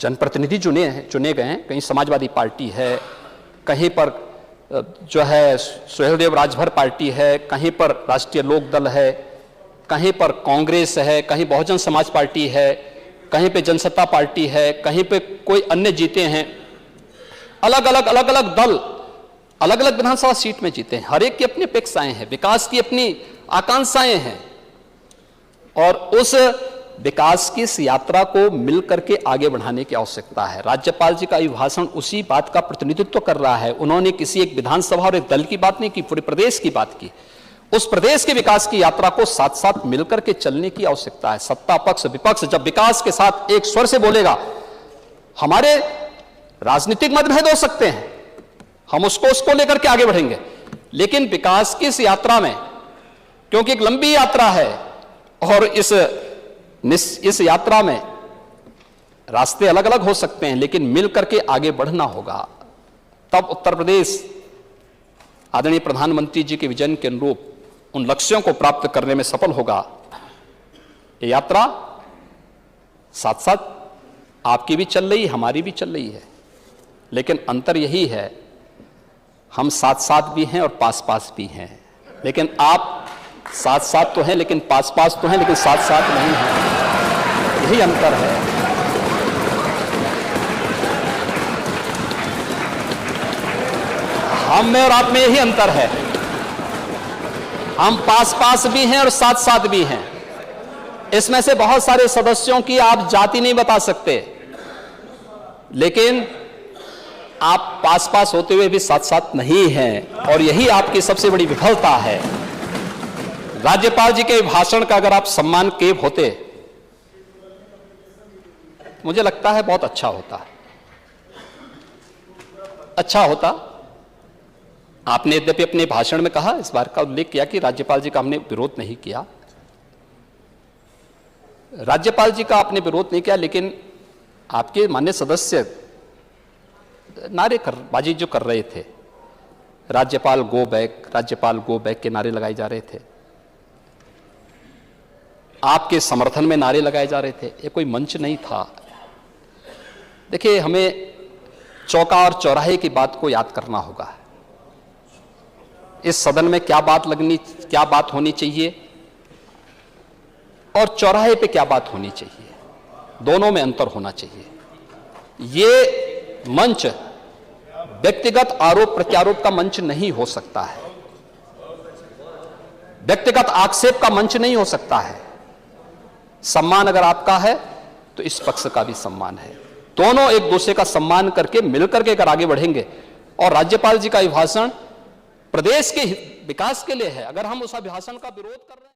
जनप्रतिनिधि चुने गए हैं, कहीं समाजवादी पार्टी है, कहीं पर जो है सुहेलदेव राजभर पार्टी है, कहीं पर राष्ट्रीय लोक दल है, कहीं पर कांग्रेस है, कहीं बहुजन समाज पार्टी है, कहीं पे जनसत्ता पार्टी है, कहीं पे कोई अन्य जीते हैं। अलग अलग दल अलग अलग विधानसभा सीट में जीते हैं। हर एक की अपनी अपेक्षाएं हैं, विकास की अपनी आकांक्षाएं हैं, और उस विकास की इस यात्रा को मिल करके आगे बढ़ाने की आवश्यकता है। राज्यपाल जी का अभिभाषण उसी बात का प्रतिनिधित्व कर रहा है। उन्होंने किसी एक विधानसभा और एक दल की बात नहीं की, पूरे प्रदेश की बात की। उस प्रदेश के विकास की यात्रा को साथ साथ मिलकर के चलने की आवश्यकता है। सत्ता पक्ष विपक्ष जब विकास के साथ एक स्वर से बोलेगा, हमारे राजनीतिक मतभेद हो सकते हैं, हम उसको लेकर के आगे बढ़ेंगे, लेकिन विकास की इस यात्रा में, क्योंकि एक लंबी यात्रा है और इस यात्रा में रास्ते अलग अलग हो सकते हैं, लेकिन मिलकर के आगे बढ़ना होगा। तब उत्तर प्रदेश आदरणीय प्रधानमंत्री जी के विजन के अनुरूप उन लक्ष्यों को प्राप्त करने में सफल होगा। ये यात्रा साथ साथ आपकी भी चल रही, हमारी भी चल रही है, लेकिन अंतर यही है, हम साथ साथ भी हैं और पास पास भी हैं। लेकिन आप साथ साथ तो हैं, लेकिन पास पास तो हैं, लेकिन साथ साथ नहीं हैं। यही अंतर है। हम में और आप में यही अंतर है। हम पास पास भी हैं और साथ साथ भी हैं। इसमें से बहुत सारे सदस्यों की आप जाति नहीं बता सकते, लेकिन आप पास पास होते हुए भी साथ साथ नहीं हैं, और यही आपकी सबसे बड़ी विफलता है। राज्यपाल जी के भाषण का अगर आप सम्मान किए होते, मुझे लगता है बहुत अच्छा होता। आपने यद्यपि अपने भाषण में कहा, इस बार का उल्लेख किया कि राज्यपाल जी का हमने विरोध नहीं किया। राज्यपाल जी का आपने विरोध नहीं किया, लेकिन आपके माननीय सदस्य नारेबाजी जो कर रहे थे, राज्यपाल गो बैक के नारे लगाए जा रहे थे, आपके समर्थन में नारे लगाए जा रहे थे। ये कोई मंच नहीं था। देखिए, हमें चौका और चौराहे की बात को याद करना होगा। इस सदन में क्या बात होनी चाहिए और चौराहे पे क्या बात होनी चाहिए, दोनों में अंतर होना चाहिए। ये मंच व्यक्तिगत आरोप प्रत्यारोप का मंच नहीं हो सकता है, व्यक्तिगत आक्षेप का मंच नहीं हो सकता है। सम्मान अगर आपका है तो इस पक्ष का भी सम्मान है। दोनों एक दूसरे का सम्मान करके मिलकर के अगर आगे बढ़ेंगे, और राज्यपाल जी का अभिभाषण प्रदेश के विकास के लिए है, अगर हम उस अभिभाषण का विरोध कर रहे हैं